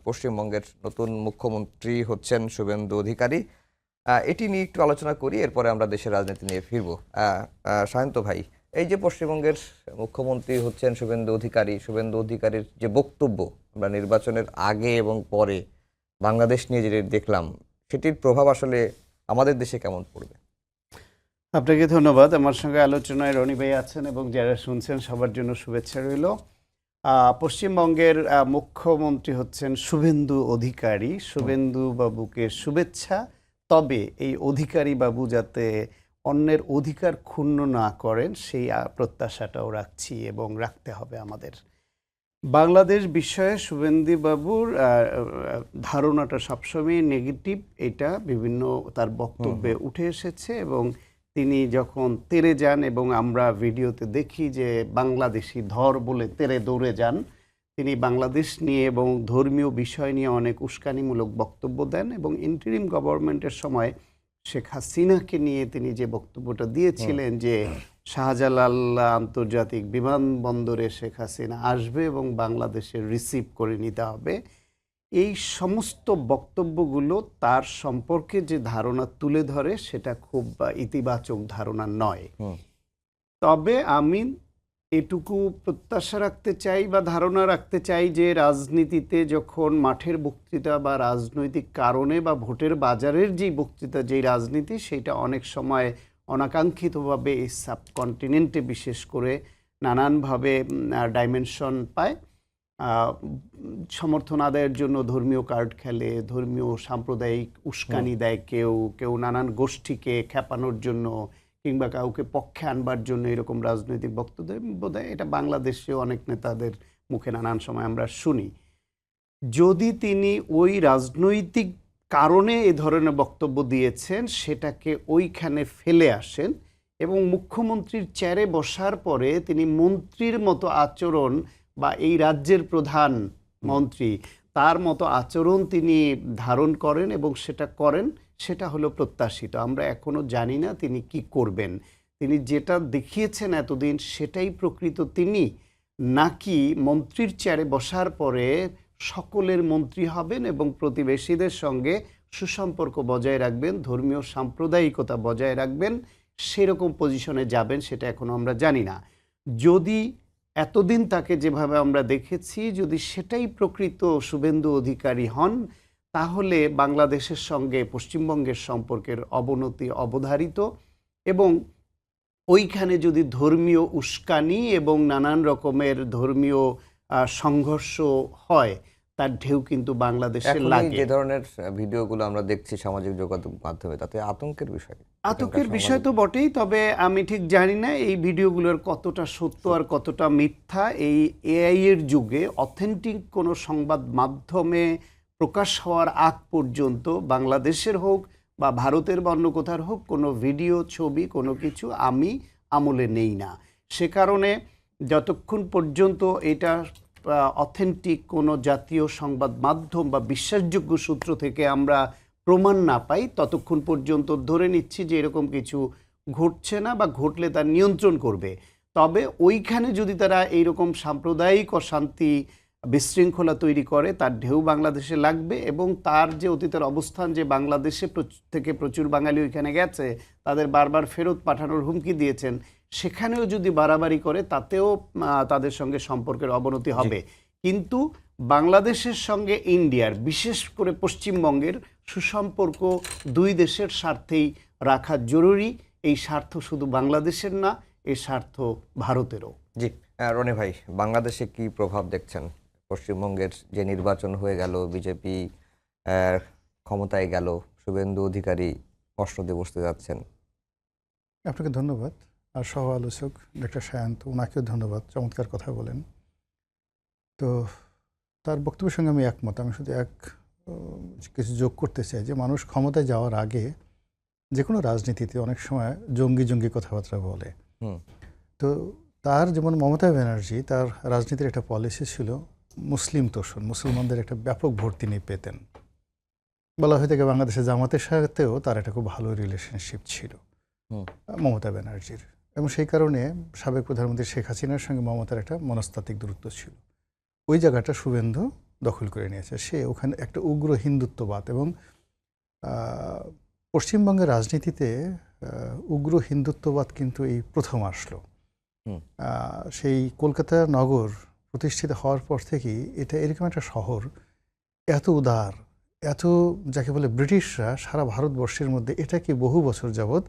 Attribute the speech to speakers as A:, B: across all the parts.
A: পশ্চিমবঙ্গের নতুন মুখ্যমন্ত্রী হচ্ছেন শুভেন্দু অধিকারী। এটি নিয়ে একটু আলোচনা করি, এরপরে আমরা দেশের রাজনীতি নিয়ে ফিরবো। সায়ন্ত ভাই, এই যে পশ্চিমবঙ্গের মুখ্যমন্ত্রী হচ্ছেন শুভেন্দু অধিকারী, শুভেন্দু অধিকারীর যে বক্তব্য আমরা নির্বাচনের আগে এবং পরে বাংলাদেশ নিয়ে যেটি দেখলাম, সেটির প্রভাব আসলে আমাদের দেশে কেমন পড়বে?
B: আপনাকে ধন্যবাদ। আমার সঙ্গে আলোচনায় রনি ভাই আছেন এবং যারা শুনছেন সবার জন্য শুভেচ্ছা রইল। পশ্চিমবঙ্গের মুখ্যমন্ত্রী হচ্ছেন শুভেন্দু অধিকারী। শুভেন্দু বাবুকে শুভেচ্ছা। তবে এই অধিকারী বাবু যাতে অন্যের অধিকার ক্ষুণ্ণ না করেন সেই প্রত্যাশাটাও রাখছি এবং রাখতে হবে আমাদের। বাংলাদেশ বিষয়ে শুভেন্দু বাবুর ধারণাটা সবসময় নেগেটিভ, এটা বিভিন্ন তার বক্তব্যে উঠে এসেছে এবং তিনি যখন তেরে যান এবং আমরা ভিডিওতে দেখি যে বাংলাদেশি ধর বলে তেরে দৌড়ে যান, তিনি বাংলাদেশ নিয়ে এবং ধর্মীয় বিষয় নিয়ে অনেক উস্কানিমূলক বক্তব্য দেন এবং ইন্টারিম গভর্নমেন্টের সময় শেখ হাসিনাকে নিয়ে তিনি যে বক্তব্যটা দিয়েছিলেন যে শাহজালাল আন্তর্জাতিক বিমানবন্দরে শেখ হাসিনা আসবে এবং বাংলাদেশের রিসিভ করে নিতে হবে, এই সমস্ত বক্তব্যগুলো তার সম্পর্কে যে ধারণা তুলে ধরে সেটা খুব ইতিবাচক ধারণা নয়। তবে আমি এটুকু প্রত্যাশা রাখতে চাই বা ধারণা রাখতে চাই যে রাজনীতিতে যখন মাঠের বক্তৃতা বা রাজনৈতিক কারণে বা ভোটের বাজারের যেই বক্তৃতা, যেই রাজনীতি, সেটা অনেক সময় অনাকাঙ্ক্ষিতভাবে এই সাবকন্টিনেন্টে বিশেষ করে নানানভাবে ডাইমেনশন পায়। সমর্থন আদায়ের জন্য ধর্মীয় কার্ড খেলে, ধর্মীয় সাম্প্রদায়িক উস্কানি দেয়, কেউ কেউ নানান গোষ্ঠীকে খেপানোর জন্য কিংবা কাউকে পক্ষে আনবার জন্য এরকম রাজনৈতিক বক্তব্য দেয়। এটা বাংলাদেশেও অনেক নেতাদের মুখে নানান সময় আমরা শুনি। যদি তিনি ওই রাজনৈতিক কারণে এ ধরনের বক্তব্য দিয়েছেন সেটাকে ওইখানে ফেলে আসেন এবং মুখ্যমন্ত্রীর চেয়ারে বসার পরে তিনি মন্ত্রীর মতো আচরণ বা এই রাজ্যের প্রধান মন্ত্রী তার মতো আচরণ তিনি ধারণ করেন এবং সেটা করেন, সেটা হলো প্রত্যাশিত। আমরা এখনো জানি না তিনি কি করবেন। তিনি যেটা দেখিয়েছেন এতদিন সেটাই প্রকৃত তিনি, নাকি মন্ত্রীর চেয়ারে বসার পরে সকলের মন্ত্রী হবেন এবং প্রতিবেশীদের সঙ্গে সুসম্পর্ক বজায় রাখবেন, ধর্মীয় সাম্প্রদায়িকতা বজায় রাখবেন, সেরকম পজিশনে যাবেন, সেটা এখনো আমরা জানি না। যদি এতদিন তাকে যেভাবে আমরা দেখেছি, যদি সেটাই প্রকৃত শুভেন্দু অধিকারী হন, তাহলে বাংলাদেশের সঙ্গে পশ্চিমবঙ্গের সম্পর্কের অবনতি অবধারিত এবং ওইখানে যদি ধর্মীয় উস্কানি এবং নানান রকমের ধর্মীয় সংঘর্ষ হয়, তার ঢেউ কিন্তু বাংলাদেশে লাগে।
A: যে ধরনের ভিডিওগুলো আমরা দেখছি সামাজিক যোগাযোগ মাধ্যমে, তাতে আতঙ্কের বিষয়,
B: আতঙ্কের বিষয় তো বটেই। তবে আমি ঠিক জানি না এই ভিডিওগুলোর কতটা সত্য আর কতটা মিথ্যা। এই এআই এর যুগে অথেন্টিক কোনো সংবাদ মাধ্যমে প্রকাশ হওয়ার আগ পর্যন্ত বাংলাদেশের হোক বা ভারতের বা অন্য কোথার হোক কোনো ভিডিও, ছবি, কোনো কিছু আমি আমলে নেই না। সে কারণে যতক্ষণ পর্যন্ত এটা অথেন্টিক কোনো জাতীয় সংবাদ মাধ্যম বা বিশ্বাসযোগ্য সূত্র থেকে আমরা প্রমাণ না পাই, ততক্ষণ পর্যন্ত ধরে নিচ্ছি যে এরকম কিছু ঘটছে না বা ঘটলে তার নিয়ন্ত্রণ করবে। তবে ওইখানে যদি তারা এইরকম সাম্প্রদায়িক অশান্তি, বিশৃঙ্খলা তৈরি করে, তার ঢেউ বাংলাদেশে লাগবে এবং তার যে অতীতের অবস্থান, যে বাংলাদেশে থেকে প্রচুর বাঙালি ওইখানে গেছে, তাদের বারবার ফেরত পাঠানোর হুমকি দিয়েছেন, সেখানেও যদি বাড়াবাড়ি করে তাতেও তাদের সঙ্গে সম্পর্কের অবনতি হবে। কিন্তু বাংলাদেশের সঙ্গে ইন্ডিয়ার, বিশেষ করে পশ্চিমবঙ্গের সুসম্পর্ক দুই দেশের স্বার্থেই রাখা জরুরি। এই স্বার্থ শুধু বাংলাদেশের না, এই স্বার্থ ভারতেরও।
A: জি, রনি ভাই, বাংলাদেশে কি প্রভাব দেখছেন? পশ্চিমবঙ্গের যে নির্বাচন হয়ে গেল, বিজেপি ক্ষমতায় গেল, শুভেন্দু অধিকারী প্রশ্ন দিয়ে বসতে যাচ্ছেন।
C: আপনাকে ধন্যবাদ, আর সহ আলোচক ডক্টর সায়ন্ত, ওনাকেও ধন্যবাদ, চমৎকার কথা বলেন। তো তার বক্তব্যের সঙ্গে আমি একমত। আমি শুধু কিছু যোগ করতে চাই যে মানুষ ক্ষমতায় যাওয়ার আগে যে কোনো রাজনীতিতে অনেক সময় জঙ্গি জঙ্গি কথাবার্তা বলে। তো তার যেমন মমতা ব্যানার্জি, তার রাজনীতির একটা পলিসি ছিল মুসলিম তোষণ, মুসলমানদের একটা ব্যাপক ভোট তিনি পেতেন। বলা হয়ে থাকে বাংলাদেশের জামাতের সাথেও তার একটা খুব ভালো রিলেশনশিপ ছিল মমতা ব্যানার্জির, এবং সেই কারণে সাবেক প্রধানমন্ত্রী শেখ হাসিনার সঙ্গে মমতার একটা মনস্তাত্ত্বিক দূরত্ব ছিল। ওই জায়গাটা শুভেন্দু দখল করে নিয়েছে। সে ওখানে একটা উগ্র হিন্দুত্ববাদ এবং পশ্চিমবঙ্গের রাজনীতিতে উগ্র হিন্দুত্ববাদ কিন্তু এই প্রথম আসলো। সেই কলকাতা নগর প্রতিষ্ঠিত হওয়ার পর থেকেই এটা এরকম একটা শহর, এত উদার, এত যাকে বলে ব্রিটিশরা সারা ভারতবর্ষের মধ্যে এটাকে বহু বছর যাবৎ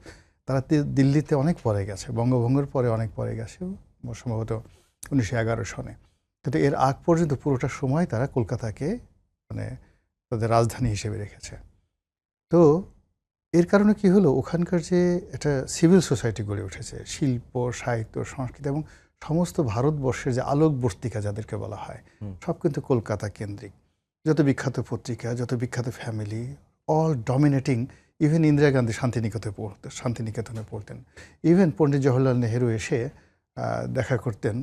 C: তারা দিল্লিতে অনেক পরে গেছে, বঙ্গভঙ্গের পরে অনেক পরে গেছে, সম্ভবত 1911 সনে। কিন্তু এর আগ পর্যন্ত পুরোটা সময় তারা কলকাতাকে মানে তাদের রাজধানী হিসেবে রেখেছে। তো এর কারণে কি হলো, ওখানকার যে একটা সিভিল সোসাইটি গড়ে উঠেছে, শিল্প, সাহিত্য, সংস্কৃতি এবং সমস্ত ভারতবর্ষের যে আলোকবর্তিকা যাদেরকে বলা হয়, সব কিন্তু কলকাতা কেন্দ্রিক। যত বিখ্যাত পত্রিকা, যত বিখ্যাত family, all dominating. Even Indira Gandhi শান্তিনিকেতনে পড়তেন। ইভেন পণ্ডিত জওহরলাল নেহেরু এসে দেখা করতেন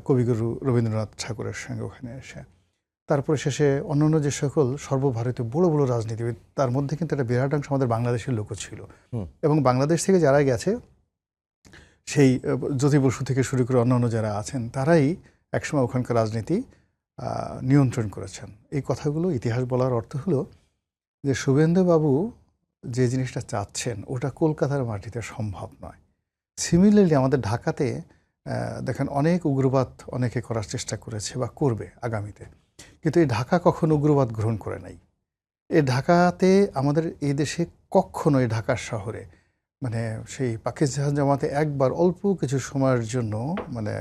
C: কবিগুরু রবীন্দ্রনাথ ঠাকুরের সঙ্গে ওখানে এসে। তারপরে শেষে অন্যান্য যে সকল সর্বভারতীয় বড় বড় রাজনীতিবিদ, তার মধ্যে কিন্তু একটা বিরাট অংশ আমাদের বাংলাদেশের লোকও ছিল। এবং বাংলাদেশ থেকে যারা গেছে, সেই জ্যোতি বসু থেকে শুরু করে অন্যান্য যারা আছেন, তারাই একসময় ওখানকার রাজনীতি নিয়ন্ত্রণ করেছেন। এই কথাগুলো ইতিহাস বলার অর্থ হলো যে শুভেন্দুবাবু যে জিনিসটা চাচ্ছেন ওটা কলকাতার মাটিতে সম্ভব নয়। সিমিলারলি আমাদের ঢাকাতে দেখেন অনেক উগ্রবাদ অনেকে করার চেষ্টা করেছে বা করবে আগামীতে, কিন্তু এই ঢাকা কখনো উগ্রবাদ গ্রহণ করে নাই। এই ঢাকাতে আমাদের এই দেশে কখনো, এই ঢাকার শহরে মানে সেই পাকিস্তান জামাতে একবার অল্প কিছু সময়ের জন্য মানে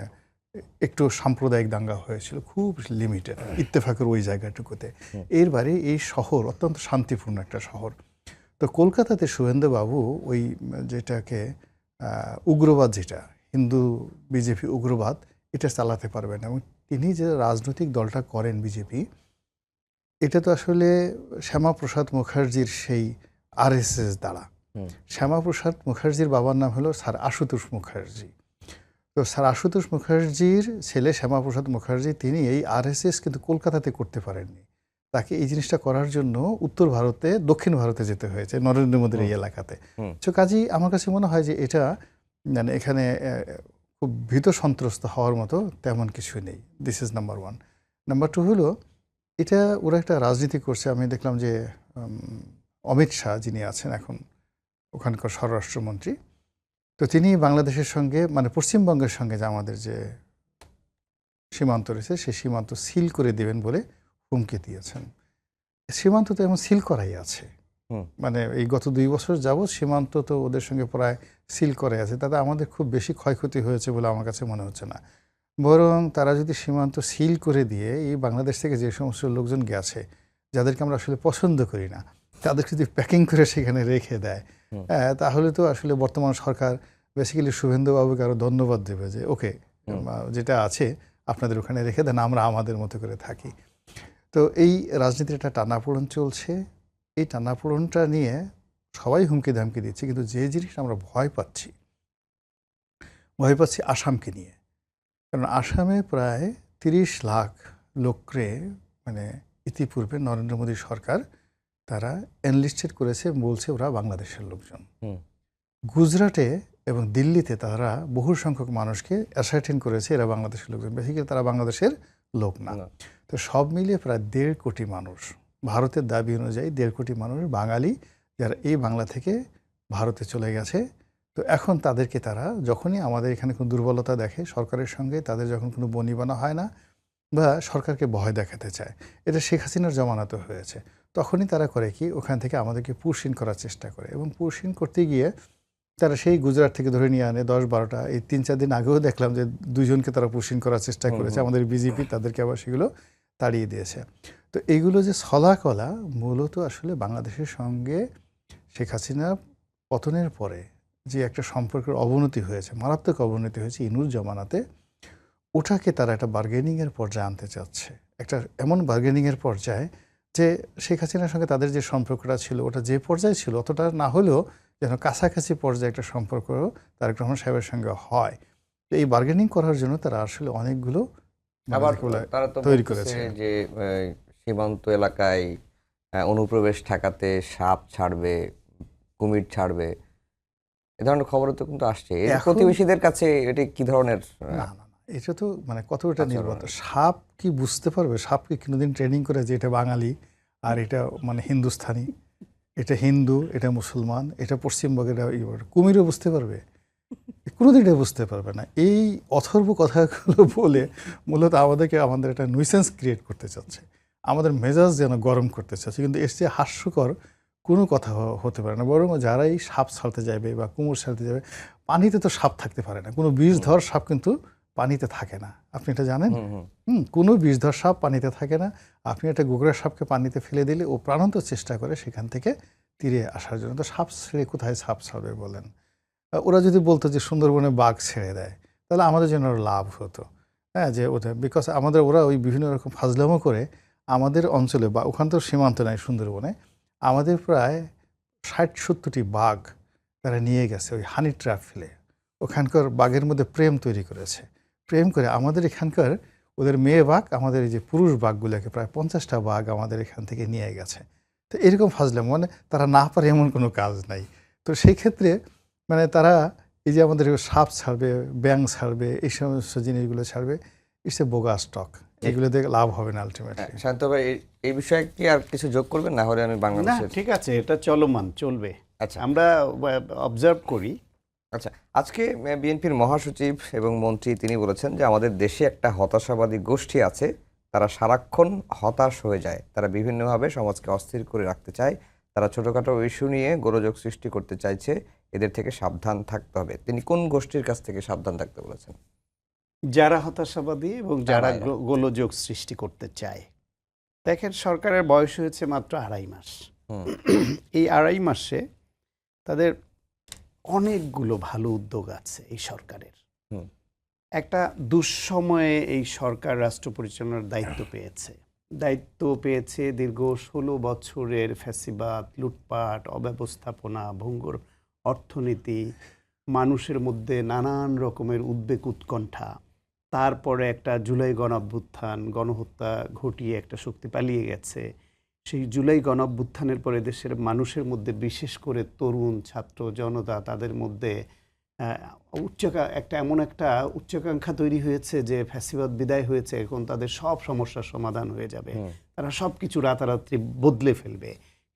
C: একটু সাম্প্রদায়িক দাঙ্গা হয়েছিল, খুব লিমিটেড, ইত্তেফাকের ওই জায়গাটুকুতে। এর বাইরে এই শহর অত্যন্ত শান্তিপূর্ণ একটা শহর। তো কলকাতাতে শুভেন্দুবাবু ওই যেটাকে উগ্রবাদ, যেটা হিন্দু বিজেপি উগ্রবাদ, এটা চালাতে পারবেন। এবং তিনি যে রাজনৈতিক দলটা করেন বিজেপি, এটা তো আসলে শ্যামাপ্রসাদ মুখার্জির সেই আরএসএস দ্বারা। শ্যামাপ্রসাদ মুখার্জির বাবার নাম হলো স্যার আশুতোষ মুখার্জি। তো স্যার আশুতোষ মুখার্জির ছেলে শ্যামাপ্রসাদ মুখার্জি, তিনি এই আরএসএস কিন্তু কলকাতাতে করতে পারেননি। তাকে এই জিনিসটা করার জন্য উত্তর ভারতে, দক্ষিণ ভারতে যেতে হয়েছে, নরেন্দ্র মোদীর এই এলাকাতে। তো কাজেই আমার কাছে মনে হয় যে এটা মানে এখানে খুব ভীত সন্ত্রস্ত হওয়ার মতো তেমন কিছু নেই। This is number one. Number two হলো, এটা ওরা একটা রাজনীতি করছে। আমি দেখলাম যে অমিত শাহ যিনি আছেন এখন ওখানকার স্বরাষ্ট্রমন্ত্রী, তো তিনি বাংলাদেশের সঙ্গে মানে পশ্চিমবঙ্গের সঙ্গে যে আমাদের যে সীমান্ত রয়েছে সেই সীমান্ত সিল করে দেবেন বলে হুমকি দিয়েছেন। সীমান্ত তো এমন সিল করাই আছে, মানে এই গত 2 বছর যাবৎ সীমান্ত তো ওদের সঙ্গে প্রায় সিল করে আছে। তাতে আমাদের খুব বেশি ক্ষয়ক্ষতি হয়েছে বলে আমার কাছে মনে হচ্ছে না। বরং তারা যদি সীমান্ত সিল করে দিয়ে এই বাংলাদেশ থেকে যে সমস্ত লোকজন গেছে, যাদেরকে আমরা আসলে পছন্দ করি না, তাদেরকে যদি প্যাকিং করে সেখানে রেখে দেয়, তাহলে তো আসলে বর্তমান সরকার বেসিক্যালি শুভেন্দুবাবুকে আরও ধন্যবাদ দেবে যে ওকে, যেটা আছে আপনাদের ওখানে রেখে দেন, আমরা আমাদের মতো করে থাকি। তো এই রাজনীতির একটা টানাপোড়েন চলছে। এই টানাপোড়েনটা নিয়ে সবাই হুমকি ধামকি দিচ্ছে, কিন্তু যে জিনিস আমরা ভয় পাচ্ছি আসামকে নিয়ে। কারণ আসামে প্রায় 30 লাখ লোকরে মানে ইতিপূর্বে নরেন্দ্র মোদী সরকার তারা এনলিস্টেড করেছে, বলছে ওরা বাংলাদেশের লোকজন। গুজরাটে এবং দিল্লিতে তারা বহু সংখ্যক মানুষকে অ্যাসার্টেন করেছে এরা বাংলাদেশের লোকজন, বেসিক্যালি তারা বাংলাদেশের লোক না। তো সব মিলিয়ে প্রায় 1.5 কোটি মানুষ, ভারতের দাবি অনুযায়ী 1.5 কোটি মানুষ বাঙালি, যারা এই বাংলা থেকে ভারতে চলে গেছে। তো এখন তাদেরকে তারা যখনই আমাদের এখানে কোনো দুর্বলতা দেখে সরকারের সঙ্গে, তাদের যখন কোনো বনিবনা হয় না বা সরকারকে ভয় দেখাতে চায়, এটা শেখ হাসিনার জমানাতে হয়েছে, তখনই তারা করে কি ওখান থেকে আমাদেরকে পুশিন করার চেষ্টা করে। এবং পুশিন করতে গিয়ে তারা সেই গুজরাট থেকে ধরে নিয়ে আনে 10-12টা। এই 3-4 দিন আগেও দেখলাম যে 2 জনকে তারা পুশিন করার চেষ্টা করেছে, আমাদের বিজেপি তাদেরকে আবার সেগুলো তাড়িয়ে দিয়েছে। তো এইগুলো যে ছলাকলা মূলত আসলে বাংলাদেশের সঙ্গে শেখ হাসিনা পতনের পরে যে একটা সম্পর্কের অবনতি হয়েছে, মারাত্মক অবনতি হয়েছে ইনুর জমানাতে, ওটাকে তারা একটা বার্গেনিংয়ের পর্যায়ে আনতে চাচ্ছে। একটা এমন বার্গেনিংয়ের পর্যায়ে যে শেখ হাসিনার সঙ্গে তাদের যে সম্পর্কটা ছিল ওটা যে পর্যায়ে ছিল অতটা না হলেও যেন কাছাকাছি পর্যায়ে একটা সম্পর্ক তারেক রহমান সাহেবের সঙ্গে হয়। তো এই বার্গেনিং করার জন্য তারা আসলে অনেকগুলো
A: আবার তারা তো
C: তৈরি করেছে
A: যে সীমান্ত এলাকায় অনুপ্রবেশ ঠেকাতে সাপ ছাড়বে, কুমির ছাড়বে, এ ধরনের খবরও তো কিন্তু আসছে। প্রতিবেশীদের কাছে এটি কি ধরনের?
C: না, এটা তো মানে কতটা
A: আচরণ।
C: নির্ভর, সাপ কি বুঝতে পারবে, সাপ কি কোনোদিন ট্রেনিং করে যে এটা বাঙালি আর এটা মানে হিন্দুস্থানি, এটা হিন্দু, এটা মুসলমান, এটা পশ্চিমবঙ্গের কুমিরও বুঝতে পারবে? কোনোদিন এটা বুঝতে পারবে না। এই অথর্ব কথাগুলো বলে মূলত আমাদের একটা নুইসেন্স ক্রিয়েট করতে চাচ্ছে, আমাদের মেজাজ যেন গরম করতে চাচ্ছে, কিন্তু এর চেয়ে হাস্যকর কোনো কথা হতে পারে না। বরং যারাই সাপ ছাড়তে যাবে বা কুমির ছাড়তে যাবে, পানিতে তো সাপ থাকতে পারে না, কোনো বিষধর সাপ কিন্তু পানিতে থাকে না, আপনি এটা জানেন? কোনো বিষধর সাপ পানিতে থাকে না। আপনি একটা গোগরা সাপকে পানিতে ফেলে দিলে ও প্রাণান্ত চেষ্টা করে সেখান থেকে তীরে আসার জন্য। তো সাপ ছেড়ে কোথায় সাপ ছাড়বে বলেন? ওরা যদি বলতো যে সুন্দরবনে বাঘ ছেড়ে দেয়, তাহলে আমাদের জন্য আরো লাভ হতো। হ্যাঁ, যে ওটা বিকজ ওরা ওই বিভিন্ন রকম ফাজলামো করে আমাদের অঞ্চলে, বা ওখান তো সীমান্ত নাই সুন্দরবনে, আমাদের প্রায় 60-70টি বাঘ তারা নিয়ে গেছে ওই হানি ট্র্যাপ ফেলে। ওখানকার বাঘের মধ্যে প্রেম তৈরি করেছে, প্রেম করে আমাদের এখানকার ওদের মেয়ে বাঘ আমাদের এই যে পুরুষ বাঘগুলোকে প্রায় 50টা বাঘ আমাদের এখান থেকে নিয়ে গেছে। তো এরকম ফাজলামো, মানে তারা না পারে এমন কোনো কাজ নাই। তো সেই ক্ষেত্রে মানে তারা এই যে আমাদের সাপ ছাড়বে, ব্যাং ছাড়বে, এই সমস্ত জিনিসগুলো ছাড়বে, ইটস এ বোগা স্টক। এগুলো দেখে লাভ হবে না আলটিমেটলি।
A: শান্ত ভাই, এই বিষয়ে কি আর কিছু যোগ করবেন? না হলে আমি
B: না,
A: বাংলাদেশের
B: ঠিক আছে, এটা চলমান চলবে,
A: আচ্ছা
B: আমরা অবজার্ভ করি।
A: আচ্ছা, আজকে বিএনপির মহাসচিব এবং মন্ত্রী তিনি বলেছেন যে আমাদের দেশে একটা হতাশাবাদী গোষ্ঠী আছে, তারা সারাক্ষণ হতাশ হয়ে যায়, তারা বিভিন্নভাবে সমাজকে অস্থির করে রাখতে চায়, তারা ছোটোখাটো ইস্যু নিয়ে গোলযোগ সৃষ্টি করতে চাইছে, এদের থেকে সাবধান থাকতে হবে। তিনি কোন গোষ্ঠীর কাছ থেকে সাবধান থাকতে বলেছেন?
B: যারা হতাশাবাদী এবং যারা
A: তারাই।
B: গোলযোগ সৃষ্টি করতে চায়। দেখেন, সরকারের বয়স হয়েছে মাত্র 2.5 মাস।
A: হুম,
B: এই 2.5 মাসে তাদের অনেকগুলো ভালো উদ্যোগ আছে এই সরকারের।
A: হুম,
B: একটা দুঃসময়ে এই সরকার রাষ্ট্র পরিচালনার দায়িত্ব পেয়েছে দীর্ঘ 16 বছরের ফ্যাসিবাদ, লুটপাট, অব্যবস্থাপনা, ভঙ্গুর অর্থনীতি, মানুষের মধ্যে নানান রকমের উদ্বেগ উৎকণ্ঠা, তারপরে একটা জুলাই গণঅভ্যুত্থান, গণহত্যা ঘটিয়ে একটা শক্তি পালিয়ে গেছে। সেই জুলাই গণঅভ্যুত্থানের পরে দেশের মানুষের মধ্যে, বিশেষ করে তরুণ ছাত্র জনতা, তাদের মধ্যে এমন একটা উচ্চাকাঙ্ক্ষা তৈরি হয়েছে যে ফ্যাসিবাদ বিদায় হয়েছে, এখন তাদের সব সমস্যার সমাধান হয়ে যাবে, তারা সব কিছু রাতারাতি বদলে ফেলবে।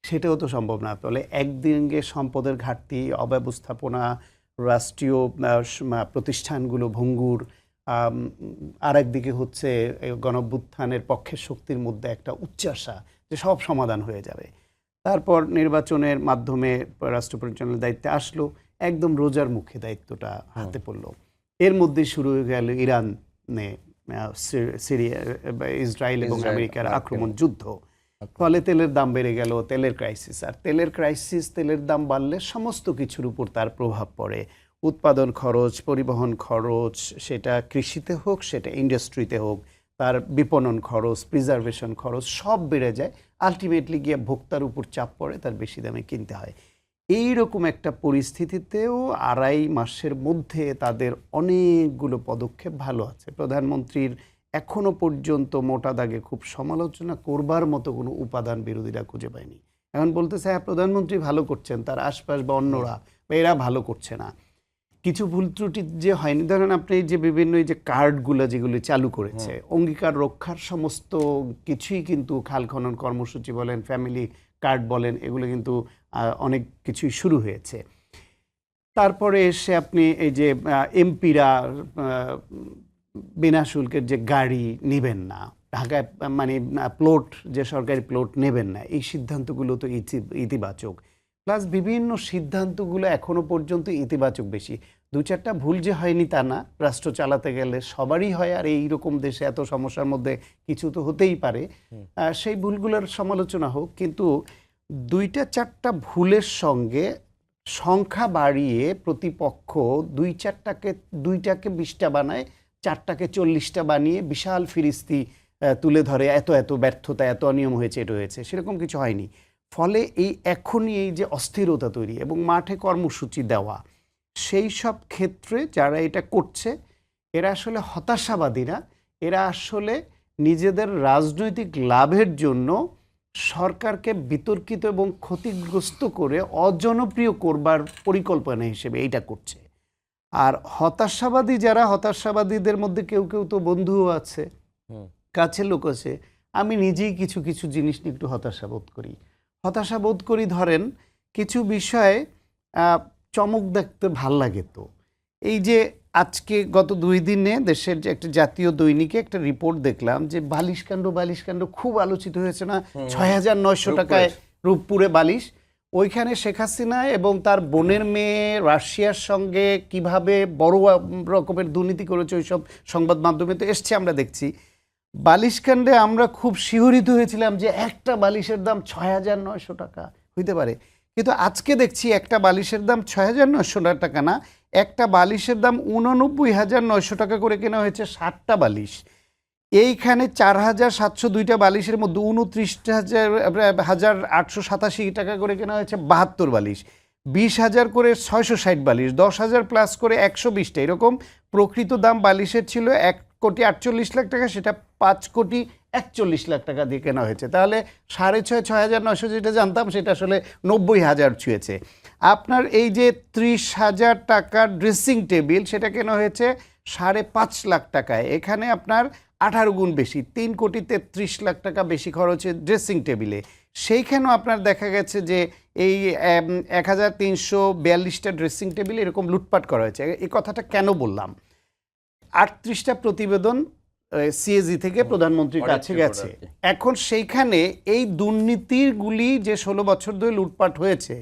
B: সেটাও তো সম্ভব না। ফলে একদিকে সম্পদের ঘাটতি, অব্যবস্থাপনা, রাষ্ট্রীয় প্রতিষ্ঠানগুলো ভঙ্গুর, আর একদিকে হচ্ছে গণঅভ্যুত্থানের পক্ষের শক্তির মধ্যে একটা উচ্চাশা যে সব সমাধান হয়ে যাবে। তারপর নির্বাচনের মাধ্যমে রাষ্ট্র পরিচালনার দায়িত্বে আসলো, একদম রোজার মুখে দায়িত্বটা হাতে পড়লো। এর মধ্যে শুরু হয়ে গেল ইরানে সিরিয়া, ইসরায়েল এবং আমেরিকার আক্রমণ যুদ্ধ। ফলে তেলের দাম বেড়ে গেল, তেলের ক্রাইসিস। আর তেলের দাম বাড়লে সমস্ত কিছুর উপর তার প্রভাব পড়ে। উৎপাদন খরচ, পরিবহন খরচ, সেটা কৃষিতে হোক, সেটা ইন্ডাস্ট্রিতে হোক, তার বিপণন খরচ, প্রিজার্ভেশন খরচ সব বেড়ে যায়। আলটিমেটলি গিয়ে ভোক্তার উপর চাপ পড়ে, তার বেশি দামে কিনতে হয়। এই রকম একটা পরিস্থিতিতেও 2.5 মাসের মধ্যে তাদের অনেকগুলো পদক্ষেপ ভালো আছে। প্রধানমন্ত্রীর এখনো পর্যন্ত মোটা দাগে খুব সমালোচনা করবার মতো কোনো উপাদান বিরোধীরা খুঁজে পায়নি। এখন বলতেছে হ্যাঁ, প্রধানমন্ত্রী ভালো করছেন, তার আশপাশ বা অন্যরা বা এরা ভালো করছে না। কিছু ভুল ত্রুটি যে হয়নি, ধরেন আপনি যে বিভিন্ন এই যে কার্ডগুলো যেগুলি চালু করেছে, অঙ্গীকার রক্ষার সমস্ত কিছুই কিন্তু খাল খনন কর্মসূচি বলেন, ফ্যামিলি কার্ড বলেন, এগুলো কিন্তু অনেক কিছুই শুরু হয়েছে। তারপরে এসে আপনি এই যে এমপিরা বিনা শুল্কের যে গাড়ি নেবেন না, ঢাকায় মানে প্লট, যে সরকারি প্লট নেবেন না, এই সিদ্ধান্তগুলো তো ইতিবাচক। প্লাস বিভিন্ন সিদ্ধান্তগুলো এখনো পর্যন্ত ইতিবাচক বেশি। 2-4টা ভুল যে হয়নি তা না, রাষ্ট্র চালাতে গেলে সবারই হয়, আর এইরকম দেশে এত সমস্যার মধ্যে কিছু তো হতেই পারে। সেই ভুলগুলোর সমালোচনা হোক, কিন্তু 2-4টা ভুলের সঙ্গে সংখ্যা বাড়িয়ে প্রতিপক্ষ 2-4টাকে 2টাকে 20টা বানায়, 4টাকে 40টা বানিয়ে বিশাল ফিরিস্তি তুলে ধরে, এত ব্যর্থতা, এত অনিয়ম হয়েছে, এটা হয়েছে, সেরকম কিছু হয়নি। ফলে এখনই এই যে অস্থিরতা তৈরি এবং মাঠে কর্মসূচি দেওয়া, সেই সব ক্ষেত্রে যারা এটা করছে এরা আসলে হতাশাবাদীরা, এরা আসলে নিজেদের রাজনৈতিক লাভের জন্য সরকারকে বিতর্কিত এবং ক্ষতিগ্রস্ত করে অজনপ্রিয় করবার পরিকল্পনা হিসেবে এইটা করছে। আর হতাশাবাদী যারা, হতাশাবাদীদের মধ্যে কেউ কেউ তো বন্ধুও আছে,
A: হুম।
B: কাছের লোক আছে। আমি নিজেই কিছু কিছু জিনিস নিয়ে একটু হতাশা বোধ করি। ধরেন কিছু বিষয়ে চমক দেখতে ভাল লাগে। তো এই যে আজকে গত 2 দিনে দেশের যে একটা জাতীয় দৈনিকে একটা রিপোর্ট দেখলাম যে বালিশকাণ্ড খুব আলোচিত হয়েছে না, 6,900 টাকায় রূপপুরে বালিশ। ওইখানে শেখ হাসিনা এবং তার বোনের মেয়ে রাশিয়ার সঙ্গে কিভাবে বড় রকমের দুর্নীতি করেছে ওইসব সংবাদ মাধ্যমে তো এসছে, আমরা দেখছি। বালিশকাণ্ডে আমরা খুব শিহরিত হয়েছিলাম যে একটা বালিশের দাম 6,900 টাকা হইতে পারে, কিন্তু আজকে দেখছি একটা বালিশের দাম 6,900 টাকা না, একটা বালিশের দাম 89,900 টাকা করে কেনা হয়েছে 60টা বালিশ। এইখানে 4,702টা বালিশের মধ্যে 29,887 টাকা করে কেনা হয়েছে 72 বালিশ, 20,000 করে 660 বালিশ, 10,000 প্লাস করে 120টা। এরকম প্রকৃত দাম বালিশের ছিল 1,48,00,000 টাকা, সেটা 5,41,00,000 টাকা দিয়ে কেনা হয়েছে। তাহলে 6,900 যেটা জানতাম সেটা আসলে 90,000 ছুঁয়েছে। আপনার এই যে 30,000 টাকার ড্রেসিং টেবিল সেটা কেনা হয়েছে 5.5 টাকায়। এখানে আপনার 18 গুণ বেশি, 3,33,00,000 টাকা বেশি খরচ ড্রেসিং টেবিলে। সেইখানেও আপনার দেখা গেছে যে এই 1,342টা ড্রেসিং টেবিল এরকম লুটপাট করা হয়েছে। এই কথাটা কেন বললাম? 38টা প্রতিবেদন সিএজি থেকে প্রধানমন্ত্রীর কাছে গেছে। এখন সেইখানে এই দুর্নীতিগুলি যে 16 বছর ধরে লুটপাট হয়েছে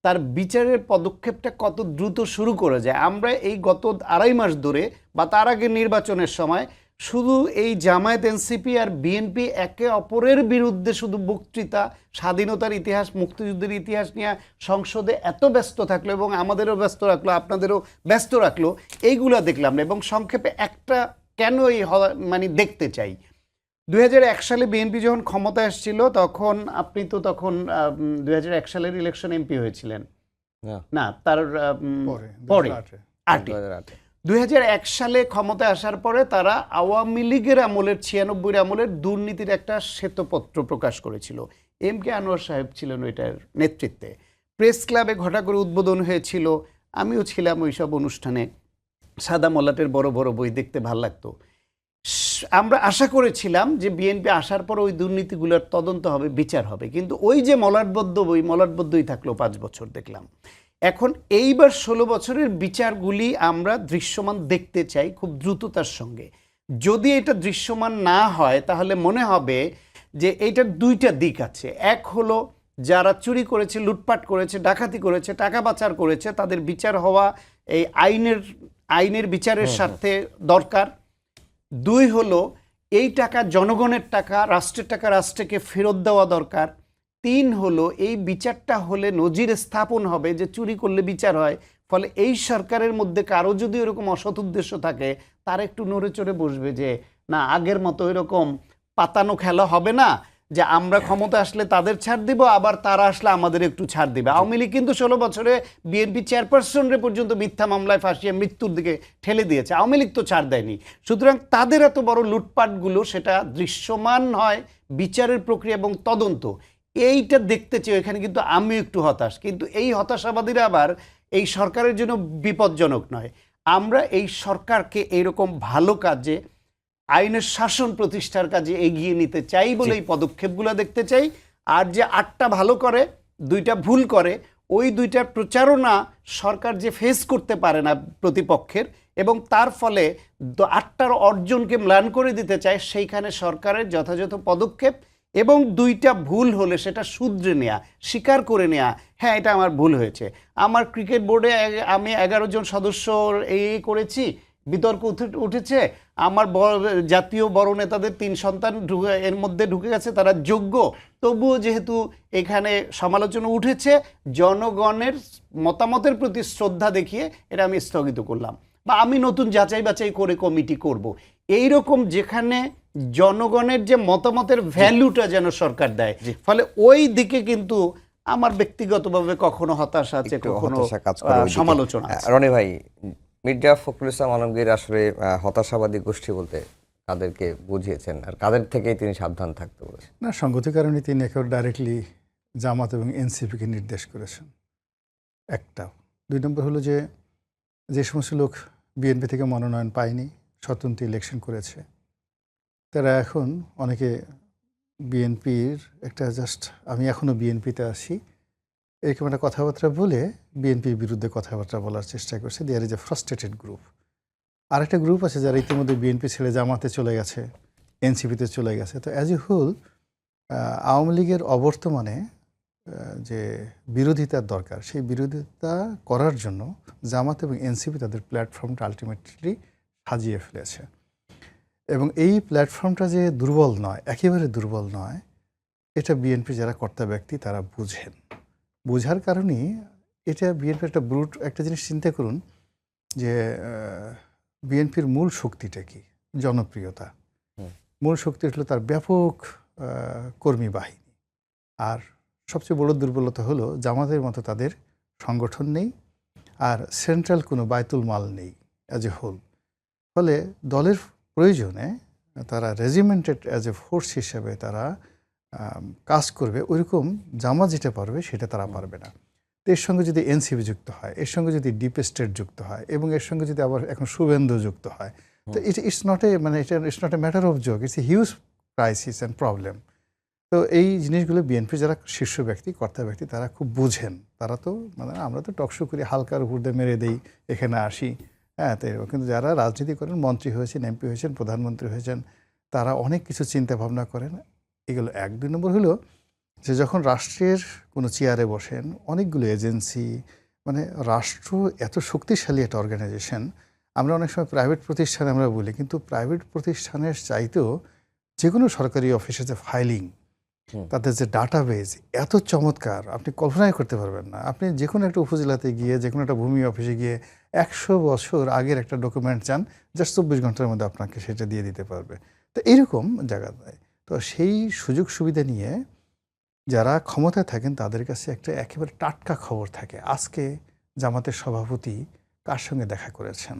B: তার বিচারের পদক্ষেপটা কত দ্রুত শুরু করে যায়। আমরা এই গত 2.5 মাস ধরে বা তার আগে নির্বাচনের সময় শুধু এই জামায়াত, এনসিপি আর বিএনপি একে অপরের বিরুদ্ধে শুধু বক্তৃতা, স্বাধীনতার ইতিহাস, মুক্তিযুদ্ধের ইতিহাস নিয়ে সংসদে এত ব্যস্ত থাকলো এবং আমাদেরও ব্যস্ত রাখলো, আপনাদেরও ব্যস্ত রাখলো, এইগুলা দেখলাম না। এবং সংক্ষেপে একটা কেন এই মানে দেখতে চাই, 2001 সালে বিএনপি যখন ক্ষমতায় আসছিল তখন আপনি তো তখন 2001 সালের ইলেকশন এমপি হয়েছিলেন না, তার পরে 2001 সালে ক্ষমতায় আসার পরে তারা আওয়ামী লীগের আমলের 96 আমলের দুর্নীতির একটা শ্বেতপত্র প্রকাশ করেছিল। এম.কে. আনোয়ার সাহেব ছিলেন ওইটার নেতৃত্বে। প্রেস ক্লাবে ঘটা করে উদ্বোধন হয়েছিল, আমিও ছিলাম ওই সব অনুষ্ঠানে। সাদা মলাটের বড় বড় বই দেখতে ভাল লাগতো। আমরা আশা করেছিলাম যে বিএনপি আসার পর ওই দুর্নীতিগুলোর তদন্ত হবে, বিচার হবে, কিন্তু ওই যে মলাটবদ্ধ বই মলাটবদ্ধই থাকলো 5 বছর দেখলাম। এখন এইবার 16 বছরের বিচারগুলি আমরা দৃশ্যমান দেখতে চাই খুব দ্রুততার সঙ্গে। যদি এটা দৃশ্যমান না হয় তাহলে মনে হবে যে এইটার 2টা দিক আছে। এক হলো যারা চুরি করেছে, লুটপাট করেছে, ডাকাতি করেছে, টাকা পাচার করেছে, তাদের বিচার হওয়া এই আইনের বিচারের স্বার্থে দরকার। 2 হলো এই টাকা জনগণের টাকা, রাষ্ট্রের টাকা রাষ্ট্রকে ফেরত দেওয়া দরকার। 3 হলো এই বিচারটা হলে নজির স্থাপন হবে যে চুরি করলে বিচার হয়, ফলে এই সরকারের মধ্যে কারো যদি এরকম অসৎ উদ্দেশ্য থাকে তার একটু নড়ে চড়ে বসবে যে না, আগের মতো এরকম পাতানো খেলা হবে না যে আমরা ক্ষমতা আসলে তাদের ছাড় দিব, আবার তারা আসলে আমাদের একটু ছাড় দিবে। আওয়ামী লীগ কিন্তু 16 বছরে বিএনপি চেয়ারপারসনরে পর্যন্ত মিথ্যা মামলায় ফাঁসিয়ে মৃত্যুর দিকে ঠেলে দিয়েছে, আওয়ামী লীগ তো ছাড় দেয়নি। সুতরাং তাদের এত বড় লুটপাটগুলো সেটা দৃশ্যমান হয় বিচারের প্রক্রিয়া এবং তদন্ত, এইটা দেখতে চাই। এখানে কিন্তু আমি একটু হতাশ, কিন্তু এই হতাশাবাদীরা আবার এই সরকারের জন্য বিপজ্জনক নয়। আমরা এই সরকারকে এইরকম ভালো কাজে, আইনের শাসন প্রতিষ্ঠার কাজে এগিয়ে নিতে চাই বলে এই পদক্ষেপগুলো দেখতে চাই। আর যে 8টা ভালো করে 2টা ভুল করে, ওই 2টার প্রচারণা সরকার যে ফেস করতে পারে না প্রতিপক্ষের, এবং তার ফলে 8টার অর্জনকে ম্লান করে দিতে চায়, সেইখানে সরকারের যথাযথ পদক্ষেপ এবং 2টা ভুল হলে সেটা শুধরে নেওয়া, স্বীকার করে নেওয়া, হ্যাঁ এটা আমার ভুল হয়েছে। আমার ক্রিকেট বোর্ডে আমি 11 জন সদস্য এই করেছি, বিতর্ক উঠেছে, আমার জাতীয় বড় নেতাদের 3 সন্তান এর মধ্যে ঢুকে গেছে, তারা যোগ্য, তবুও যেহেতু এখানে সমালোচনা উঠেছে, জনগণের মতামতের প্রতি শ্রদ্ধা দেখিয়ে এটা আমি স্থগিত করলাম, বা আমি নতুন যাচাই বাছাই করে কমিটি করব। এইরকম যেখানে জনগণের যে মতামতের ভ্যালুটা যেন সরকার দেয়, ফলে ওই দিকে কিন্তু আমার ব্যক্তিগতভাবে কখনো হতাশা আছে, কখনো সমালোচনা আছে।
A: রনি ভাই, মির্জা ফখরুল ইসলাম আলমগীর আসলে হতাশাবাদী গোষ্ঠী বলতে কাদেরকে বুঝিয়েছেন আর কাদের থেকেই তিনি সাবধান থাকতে বলেছেন?
C: না, সঙ্গতির কারণে তিনি একেবারে ডাইরেক্টলি জামাত এবং এনসিপিকে নির্দেশ করেছেন, একটা। 2 নম্বর হলো যে যে সমস্ত লোক বিএনপি থেকে মনোনয়ন পায়নি, স্বতন্ত্র ইলেকশন করেছে, তারা এখন অনেকে বিএনপির একটা জাস্ট আমি এখনও বিএনপিতে আসি এরকম একটা কথাবার্তা বলে বিএনপির বিরুদ্ধে কথাবার্তা বলার চেষ্টা করছে। There is a frustrated group. আর একটা গ্রুপ আছে যারা ইতিমধ্যে বিএনপি ছেড়ে জামাতে চলে গেছে, এনসিপিতে চলে গেছে। তো অ্যাজ এ হোল আওয়ামী লীগের অবর্তমানে যে বিরোধিতার দরকার, সেই বিরোধিতা করার জন্য জামাত এবং এনসিপি তাদের প্ল্যাটফর্মটা আলটিমেটলি সাজিয়ে ফেলেছে। এবং এই প্ল্যাটফর্মটা যে দুর্বল নয়, একেবারে দুর্বল নয়, এটা বিএনপি যারা কর্তা ব্যক্তি তারা বুঝেন। বোঝার কারণেই এটা বিএনপি একটা ব্রুট একটা জিনিস চিন্তা করুন যে বিএনপির মূল শক্তিটা কি? জনপ্রিয়তা। মূল শক্তি হলো তার ব্যাপক কর্মী বাহিনী। আর সবচেয়ে বড় দুর্বলতা হলো জামাতের মতো তাদের সংগঠন নেই, আর সেন্ট্রাল কোনো বায়তুল মাল নেই অ্যাজ এ হোল। ফলে দলের প্রয়োজনে তারা রেজিমেন্টেড অ্যাজ এ ফোর্স হিসেবে তারা কাজ করবে, ওইরকম জামাত যেটা পারবে সেটা তারা পারবে না। তো এর সঙ্গে যদি এনসিপি যুক্ত হয়, এর সঙ্গে যদি ডিপ স্টেট যুক্ত হয়, এবং এর সঙ্গে যদি আবার এখন শুভেন্দু যুক্ত হয়, তো it's not a it's not a matter of joke, it's a huge crisis and problem. তো এই জিনিসগুলো বিএনপি যারা শীর্ষ ব্যক্তি, কর্তা ব্যক্তি, তারা খুব বুঝেন। তারা তো আমরা তো টকশো করি, হালকার উপর দিয়ে মেরে দেই, এখানে আসি, হ্যাঁ। তো কিন্তু যারা রাজনীতি করেন, মন্ত্রী হয়েছেন, এমপি হয়েছেন, প্রধানমন্ত্রী হয়েছেন, তারা অনেক কিছু চিন্তা ভাবনা করেন। এগুলো 1-2 নম্বর হলো যে যখন রাষ্ট্রের কোনো চেয়ারে বসেন, অনেকগুলো এজেন্সি, রাষ্ট্র এত শক্তিশালী একটা অর্গানাইজেশন। আমরা অনেক সময় প্রাইভেট প্রতিষ্ঠান আমরা বলি, কিন্তু প্রাইভেট প্রতিষ্ঠানের চাইতেও যে কোনো সরকারি অফিসে যে ফাইলিং, তাদের যে ডাটাবেজ এত চমৎকার, আপনি কল্পনাই করতে পারবেন না। আপনি যে কোনো একটা উপজেলাতে গিয়ে, যে কোনো একটা ভূমি অফিসে গিয়ে 100 বছর আগের একটা ডকুমেন্ট চান, জাস্ট 24 ঘন্টার মধ্যে আপনাকে সেটা দিয়ে দিতে পারবে। তো এইরকম জায়গা দেয়। তো সেই সুযোগ সুবিধা নিয়ে যারা ক্ষমতায় থাকেন তাদের কাছে একটা একেবারে টাটকা খবর থাকে। আজকে জামাতের সভাপতি কার সঙ্গে দেখা করেছেন,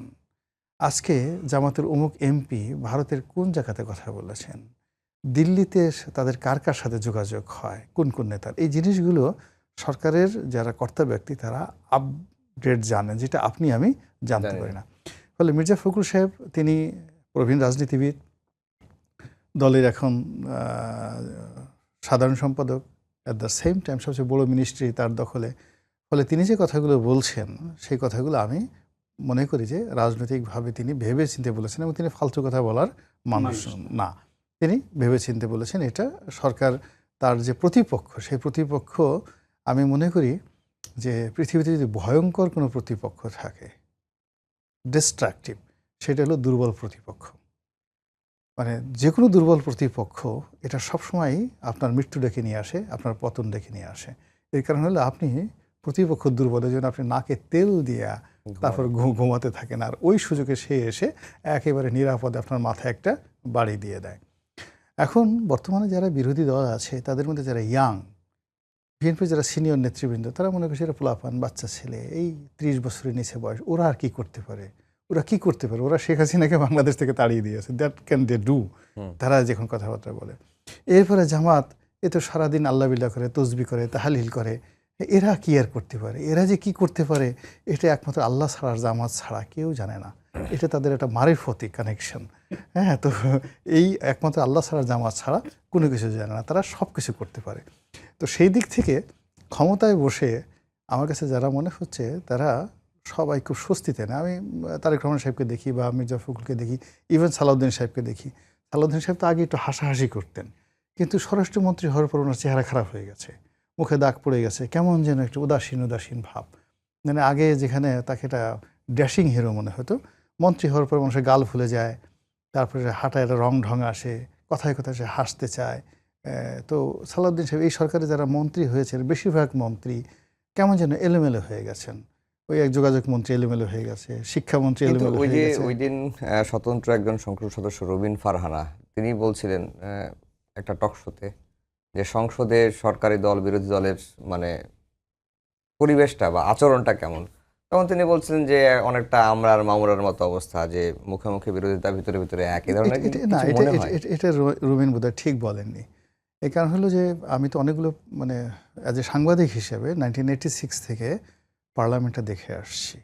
C: আজকে জামাতের অমুক এমপি ভারতের কোন জায়গাতে কথা বলেছেন, দিল্লিতে তাদের কার কার সাথে যোগাযোগ হয়, কোন কোন নেতার। এই জিনিসগুলো সরকারের যারা কর্তা ব্যক্তি তারা আপডেট জানেন, যেটা আপনি আমি জানতে পারি না। ফলে মির্জা ফখরুল সাহেব তিনি প্রবীণ রাজনীতিবিদ, দলের এখন সাধারণ সম্পাদক, অ্যাট দ্য সেম টাইম সবচেয়ে বড় মিনিস্ট্রি তার দখলে। ফলে তিনি যে কথাগুলো বলছেন, সেই কথাগুলো আমি মনে করি যে রাজনৈতিকভাবে তিনি ভেবে চিন্তে বলেছেন, এবং তিনি ফালতু কথা বলার মানুষ না। তিনি ভেবে চিন্তে বলেছেন। এটা সরকার তার যে প্রতিপক্ষ, সেই প্রতিপক্ষ আমি মনে করি যে পৃথিবীতে যদি ভয়ঙ্কর কোনো প্রতিপক্ষ থাকে, ডিস্ট্রাকটিভ, সেটা হলো দুর্বল প্রতিপক্ষ। যে কোনো দুর্বল প্রতিপক্ষ এটা সবসময়ই আপনার মৃত্যু ডেকে নিয়ে আসে, আপনার পতন ডেকে নিয়ে আসে। এর কারণ হলো আপনি প্রতিপক্ষ দুর্বলের জন্য আপনি নাকে তেল দিয়া তারপর ঘুমাতে থাকেন, আর ওই সুযোগে সে এসে একেবারে নিরাপদে আপনার মাথায় একটা বাড়ি দিয়ে দেয়। এখন বর্তমানে যারা বিরোধী দল আছে তাদের মধ্যে যারা ইয়াং, বিএনপি যারা সিনিয়র নেতৃবৃন্দ, তারা মনে করছে এরা পোলাপান, বাচ্চা ছেলে, এই 30 বছরের নিচে বয়স, ওরা আর কি করতে পারে, ওরা কি করতে পারে, ওরা শেখ হাসিনাকে বাংলাদেশ থেকে তাড়িয়ে দিয়েছে, দ্যাট ক্যান দে ডু, তারা যখন কথাবার্তা বলে। এরপরে জামাত এ তো সারাদিন আল্লাহ বিল্লাহ করে, তসবি করে, তাহালিল করে, এরা কি আর করতে পারে, এরা যে কি করতে পারে এটা একমাত্র আল্লাহ ছাড়া, জামাত ছাড়া কেউ জানে না। এটা তাদের একটা মারিফতি কানেকশন, হ্যাঁ। তো এই একমাত্র আল্লাহ ছাড়া, জামাত ছাড়া কোনো কিছু জানে না, তারা সব কিছু করতে পারে। তো সেই দিক থেকে ক্ষমতায় বসে আমার কাছে যারা মনে হচ্ছে তারা সবাই খুব স্বস্তিতে না। আমি তারেক রহমান সাহেবকে দেখি, বা মির্জা ফখরুলকে দেখি, ইভেন সালাউদ্দিন সাহেবকে দেখি। সালাউদ্দিন সাহেব তো আগে একটু হাসাহাসি করতেন, কিন্তু স্বরাষ্ট্রমন্ত্রী হওয়ার পর ওনার চেহারা খারাপ হয়ে গেছে, মুখে দাগ পড়ে গেছে, কেমন যেন একটু উদাসীন উদাসীন ভাব। আগে যেখানে তাকে একটা ড্যাশিং হিরো মনে হতো, মন্ত্রী হওয়ার পর মানুষের গাল ফুলে যায়, তারপরে হাঁটায় একটা রং ঢং আসে, কথায় কথায় সে হাসতে চায়। তো সালাউদ্দিন সাহেব এই সরকারে যারা মন্ত্রী হয়েছেন, বেশিরভাগ মন্ত্রী কেমন যেন এলোমেলো হয়ে গেছেন। ওই এক যোগাযোগ মন্ত্রী এলোমেলো হয়ে গেছে, শিক্ষামন্ত্রী এলোমেলো হয়ে গেছে।
A: ওই দিন স্বতন্ত্র একজন সংসদ সদস্য রবিন ফারহানা তিনি বলছিলেন একটা টক শোতে যে সংসদে সরকারি দল বিরোধী দলের পরিবেশটা বা আচরণটা কেমন, তখন তিনি বলছিলেন যে অনেকটা আমরা আর মামুরার মতো অবস্থা, যে মুখে মুখে বিরোধিতা, ভিতরে ভিতরে একই ধরনের।
C: এটা রুবিন বোধহয় ঠিক বলেননি। এই কারণ হলো যে আমি তো অনেকগুলো অ্যাজ এ সাংবাদিক হিসেবে 1986 থেকে পার্লামেন্টটা দেখে আসছি।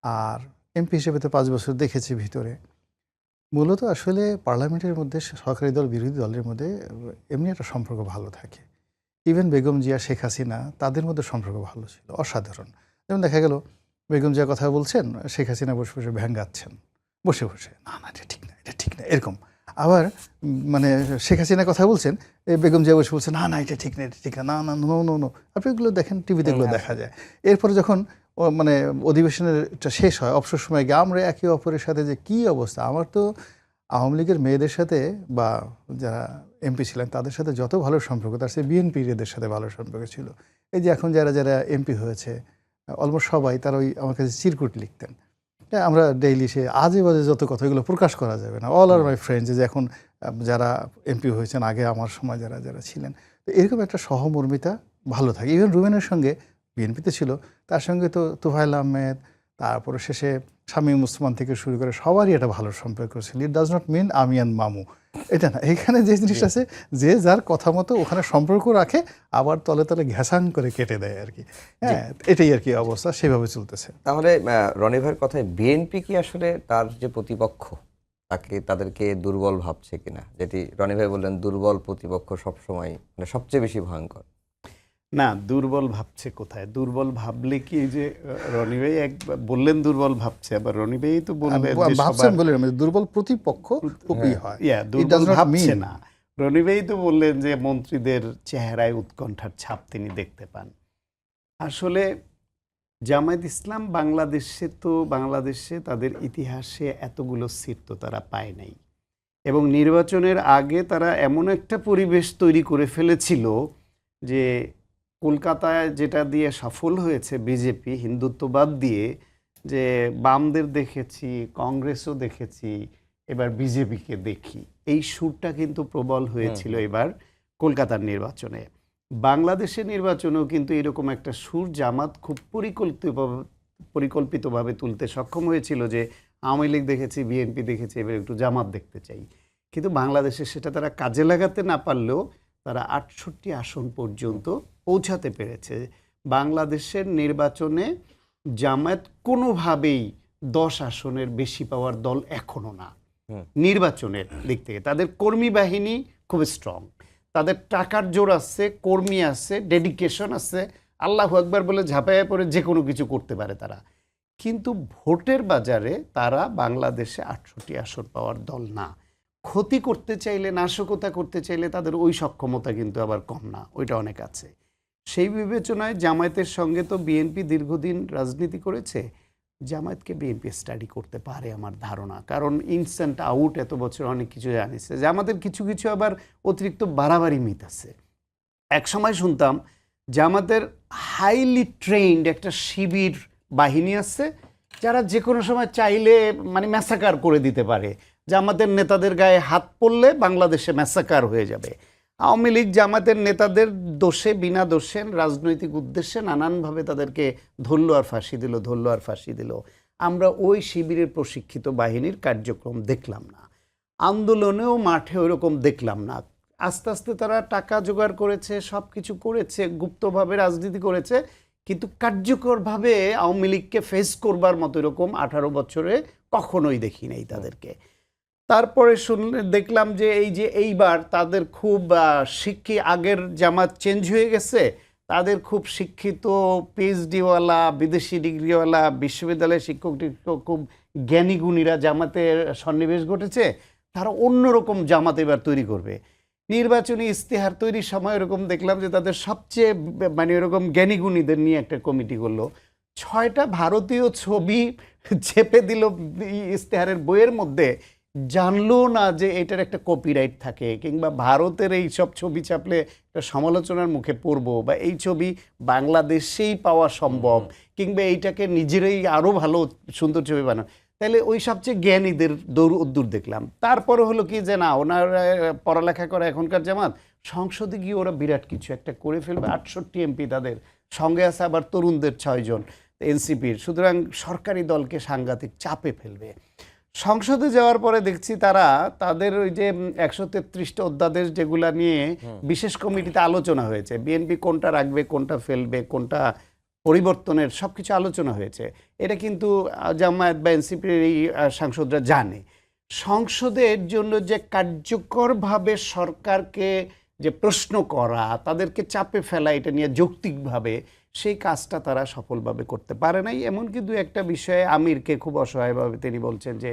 C: আর এমপি হিসেবে তো 5 বছর দেখেছি ভিতরে। মূলত আসলে পার্লামেন্টের মধ্যে সরকারি দল বিরোধী দলের মধ্যে এমনি একটা সম্পর্ক ভালো থাকে। ইভেন বেগম জিয়া, শেখ হাসিনা তাদের মধ্যে সম্পর্ক ভালো ছিল, অসাধারণ। যেমন দেখা গেল বেগম জিয়া কথা বলছেন, শেখ হাসিনা বসে বসে ভ্যাঙ্গাচ্ছেন, বসে বসে না না এটা ঠিক না, এটা ঠিক না, এরকম। আবার মানে শেখ হাসিনা কথা বলছেন, বেগম জিয়া বসে বলছেন না না এটা ঠিক না, এটা ঠিক না, না না নো নো নো। আপনি এগুলো দেখেন, টিভিতে এগুলো দেখা যায়। এরপরে যখন মানে অধিবেশনের শেষ হয়, অবসর সময় গিয়ে আমরা একে অপরের সাথে যে কী অবস্থা, আমার তো আওয়ামী লীগের মেয়েদের সাথে বা যারা এমপি ছিলেন তাদের সাথে যত ভালো সম্পর্ক, তার সাথে বিএনপির এদের সাথে ভালো সম্পর্ক ছিল। এই যে এখন যারা যারা এমপি হয়েছে অলমোস্ট সবাই, তারা ওই আমার কাছে চিরকুট লিখতেন। হ্যাঁ, আমরা ডেইলি সে আজে বাজে যত কথা, এগুলো প্রকাশ করা যাবে না। অল আর মাই ফ্রেন্ডস, যে এখন যারা এমপি হয়েছেন, আগে আমার সময় যারা যারা ছিলেন, তো এরকম একটা সহমর্মিতা ভালো থাকে। ইভেন রুবেনের সঙ্গে বিএনপিতে ছিল, তার সঙ্গে তো তুফাইল আহমেদ, তারপরে শেষে শামীম ওসমান থেকে শুরু করে সবারই একটা ভালো সম্পর্ক ছিল। ইট ডাজ নট মিন আমি অ্যান্ড মামু, এটা না। এখানে যে জিনিসটা আছে, যে যার কথা মতো ওখানে সম্পর্ক রাখে, আবার তলে তলে ঘ্যাসাং করে কেটে দেয় আর কি। হ্যাঁ, এটাই আর কি অবস্থা, সেভাবে চলতেছে।
A: তাহলে রনি ভাইয়ের কথায় বিএনপি কি আসলে তার যে প্রতিপক্ষ তাদেরকে দুর্বল ভাবছে কিনা? যেটি রনি ভাই বললেন, দুর্বল প্রতিপক্ষ সবসময় মানে সবচেয়ে বেশি ভয়ঙ্কর।
B: না, দুর্বল ভাবছে কোথায়? দুর্বল ভাবলে কি, এই যে রনি ভাই বললেন দুর্বল ভাবছে, আবার রনি ভাই তো বললেন যে
C: ভাবছেন বলে দুর্বল প্রতিপক্ষ খুবই হয়,
B: দুর্বল ভাবছে না। রনি ভাই তো বললেন যে মন্ত্রীদের চেহারায় উৎকণ্ঠার ছাপ তিনি দেখতে পান। আসলে জামায়াত ইসলাম বাংলাদেশে তাদের ইতিহাসে এতগুলো সিট তো তারা পায় নাই, এবং নির্বাচনের আগে তারা এমন একটা পরিবেশ তৈরি করে ফেলেছিল যে কলকাতায় যেটা দিয়ে সফল হয়েছে বিজেপি, হিন্দুত্ববাদ দিয়ে, যে বামদের দেখেছি, কংগ্রেসও দেখেছি, এবার বিজেপিকে দেখি, এই সুরটা কিন্তু প্রবল হয়েছিল এবার কলকাতার নির্বাচনে। বাংলাদেশের নির্বাচনেও কিন্তু এরকম একটা সুর জামাত খুব পরিকল্পিতভাবে তুলতে সক্ষম হয়েছিল, যে আওয়ামী লীগ দেখেছি, বিএনপি দেখেছি, এবার একটু জামাত দেখতে চাই। কিন্তু বাংলাদেশে সেটা তারা কাজে লাগাতে না পারলেও তারা 68 আসন পর্যন্ত পৌঁছাতে পেরেছে। বাংলাদেশের নির্বাচনে জামায়াত কোনোভাবেই 10 আসনের বেশি পাওয়ার দল এখনো না। নির্বাচনের দিক থেকে তাদের কর্মী বাহিনী খুব স্ট্রং, তাদের টাকার জোর আছে, কর্মী আছে, ডেডিকেশন আছে, আল্লাহু আকবার বলে ঝাঁপাইয়া পড়ে যে কোনো কিছু করতে পারে তারা। কিন্তু ভোটের বাজারে তারা বাংলাদেশে 68 আসন পাওয়ার দল না। ক্ষতি করতে চাইলে, নাশকতা করতে চাইলে তাদের ওই সক্ষমতা কিন্তু আবার কম না, ওইটা অনেক আছে। সেই বিবেচনায় জামায়াতের সঙ্গে তো বিএনপি দীর্ঘদিন রাজনীতি করেছে, জামায়াতকে বিএনপি স্টাডি করতে পারে আমার ধারণা, কারণ ইনস্ট্যান্ট আউট এত বছর অনেক কিছু জানিছে। জামাতের কিছু কিছু আবার অতিরিক্ত বাড়াবাড়ি মিথ আছে। এক সময় শুনতাম জামাতের হাইলি ট্রেন্ড একটা শিবির বাহিনী আছে, যারা যে কোনো সময় চাইলে মানে ম্যাসাকার করে দিতে পারে। জামাতের নেতাদের গায়ে হাত পড়লে বাংলাদেশে ম্যাসাকার হয়ে যাবে। আওয়ামী লীগ জামাতের নেতাদের দোষে, বিনা দোষে, রাজনৈতিক উদ্দেশ্যে নানানভাবে তাদেরকে ধরল আর ফাঁসি দিল। আমরা ওই শিবিরের প্রশিক্ষিত বাহিনীর কার্যক্রম দেখলাম না, আন্দোলনেও মাঠে ওইরকম দেখলাম না। আস্তে আস্তে তারা টাকা জোগাড় করেছে, সব কিছু করেছে, গুপ্তভাবে রাজনীতি করেছে, কিন্তু কার্যকরভাবে আওয়ামী লীগকে ফেস করবার মতো এরকম 18 বছরে কখনোই দেখি নাই তাদেরকে। তারপরে দেখলাম যে এইবার তাদের খুব আগের জামাত চেঞ্জ হয়ে গেছে, তাদের খুব শিক্ষিত পিএইচডিওয়ালা, বিদেশি ডিগ্রিওয়ালা, বিশ্ববিদ্যালয়ের শিক্ষক খুব জ্ঞানী গুণীরা জামাতের সন্নিবেশ ঘটেছে। তারা অন্যরকম জামাত এবার তৈরি করবে। নির্বাচনী ইস্তেহার তৈরির সময় এরকম দেখলাম যে তাদের সবচেয়ে মানে এরকম জ্ঞানী গুণীদের নিয়ে একটা কমিটি করলো, 6টা ভারতীয় ছবি চেপে দিল ইস্তেহারের বইয়ের মধ্যে, জানলো না যে এটার একটা কপিরাইট থাকে, কিংবা ভারতের এই সব ছবি ছাপলে একটা সমালোচনার মুখে পড়বো, বা এই ছবি বাংলাদেশেই পাওয়া সম্ভব, কিংবা এইটাকে নিজেরাই আরও ভালো সুন্দর ছবি বানানো। তাহলে ওই সবচেয়ে জ্ঞানীদের দূর দেখলাম। তারপরে হলো কি যে না, ওনার পড়ালেখা করা এখনকার জামাত, সংসদে গিয়ে ওরা বিরাট কিছু একটা করে ফেলবে। 68 এমপি, তাদের সঙ্গে আছে আবার তরুণদের 6 জন এনসিপির, সুতরাং সরকারি দলকে সাংঘাতিক চাপে ফেলবে। সংসদে যাওয়ার পরে দেখছি তাদের ওই যে 133টা অধ্যাদেশ যেগুলা নিয়ে বিশেষ কমিটিতে আলোচনা হয়েছে, বিএনপি কোনটা রাখবে, কোনটা ফেলবে, কোনটা পরিবর্তনের সবকিছু আলোচনা হয়েছে। এটা কিন্তু জামায়াত বা এনসিপির এই সাংসদরা জানে। সংসদের জন্য যে কার্যকরভাবে সরকারকে যে প্রশ্ন করা, তাদেরকে চাপে ফেলা, এটা নিয়ে যৌক্তিকভাবে সেই কাজটা তারা সফলভাবে করতে পারে নাই। এমনকি দু একটা বিষয়ে আমিরকে খুব অসহায়ভাবে তিনি বলছেন যে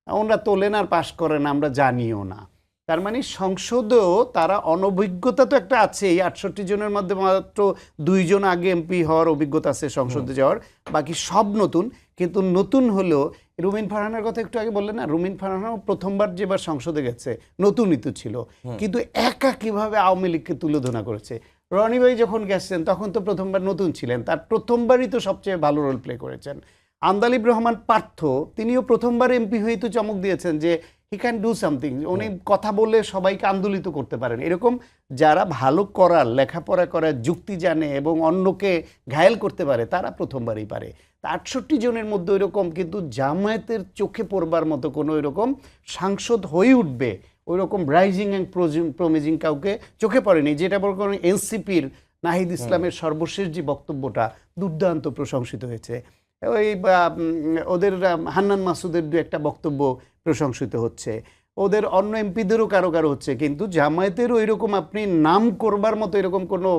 B: ওনারা তোলেন আর পাশ করেন, আমরা জানিও না। তার মানে সংসদেও তারা অনভিজ্ঞতা তো একটা আছে। এই 68 জনের মধ্যে মাত্র 2 জন আগে এমপি হওয়ার অভিজ্ঞতা আছে সংসদে যাওয়ার, বাকি সব নতুন। কিন্তু নতুন হলেও রুমিন ফারহানার কথা একটু আগে বললেন না, রুমিন ফারহানাও প্রথমবার যেবার সংসদে গেছে নতুনই তো ছিল, কিন্তু একা কিভাবে আওয়ামী লীগকে তুলোধনা করেছে। রনি ভাই যখন গেছেন তখন তো প্রথমবার নতুন ছিলেন, তার প্রথমবারই তো সবচেয়ে ভালো রোল প্লে করেছেন। আন্দালিব রহমান পার্থ, তিনিও প্রথমবার এমপি হয়েই তো চমক দিয়েছেন যে হি ক্যান ডু সামথিং, উনি কথা বলে সবাইকে আন্দোলিত করতে পারেন। এরকম যারা ভালো করার, লেখাপড়া করার, যুক্তি জানে এবং অন্যকে ঘায়েল করতে পারে, তারা প্রথমবারই পারে। তা 68 জনের মধ্যে ওইরকম কিন্তু জামায়াতের চোখে পড়বার মতো কোনো ওইরকম সাংসদ হয়ে উঠবে ওইরকম রাইজিং অ্যান্ড প্রমিজিং কাউকে চোখে পড়েনি। যেটা বড় করে এনসিপির নাহিদ ইসলামের সর্বশেষ যে বক্তব্যটা দুর্দান্ত প্রশংসিত হয়েছে। ওই ওদের হান্নান মাসুদের দু একটা বক্তব্য প্রশংসিত হচ্ছে, ওদের অন্য এমপিদেরও কারো কারো হচ্ছে, কিন্তু জামায়াতেরও এরকম আপনি নাম করবার মতো এরকম কোনো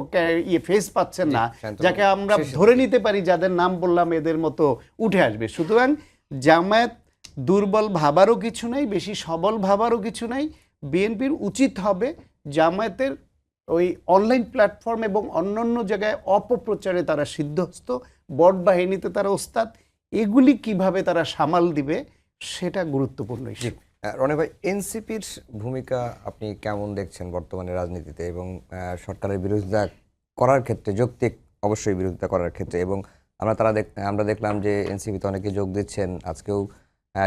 B: ফেস পাচ্ছেন না যাকে আমরা ধরে নিতে পারি যাদের নাম বললাম এদের মতো উঠে আসবে। সুতরাং জামায়াত দুর্বল ভাবারও কিছু নাই, বেশি সবল ভাবারও কিছু নাই। বিএনপির উচিত হবে জামায়াতের ওই অনলাইন প্ল্যাটফর্ম এবং অন্যান্য জায়গায় অপপ্রচারে তারা সিদ্ধহস্ত, বট বাহিনীতে তারা ওস্তাদ, এগুলি কিভাবে তারা সামাল দিবে সেটা গুরুত্বপূর্ণ ইস্যু।
A: রনি ভাই, এনসিপির ভূমিকা আপনি কেমন দেখছেন বর্তমানে রাজনীতিতে এবং সরকারের বিরোধিতা করার ক্ষেত্রে, যৌক্তিক অবশ্যই বিরোধিতা করার ক্ষেত্রে, এবং আমরা দেখলাম যে এনসিপিতে অনেকে যোগ দিচ্ছেন, আজকেও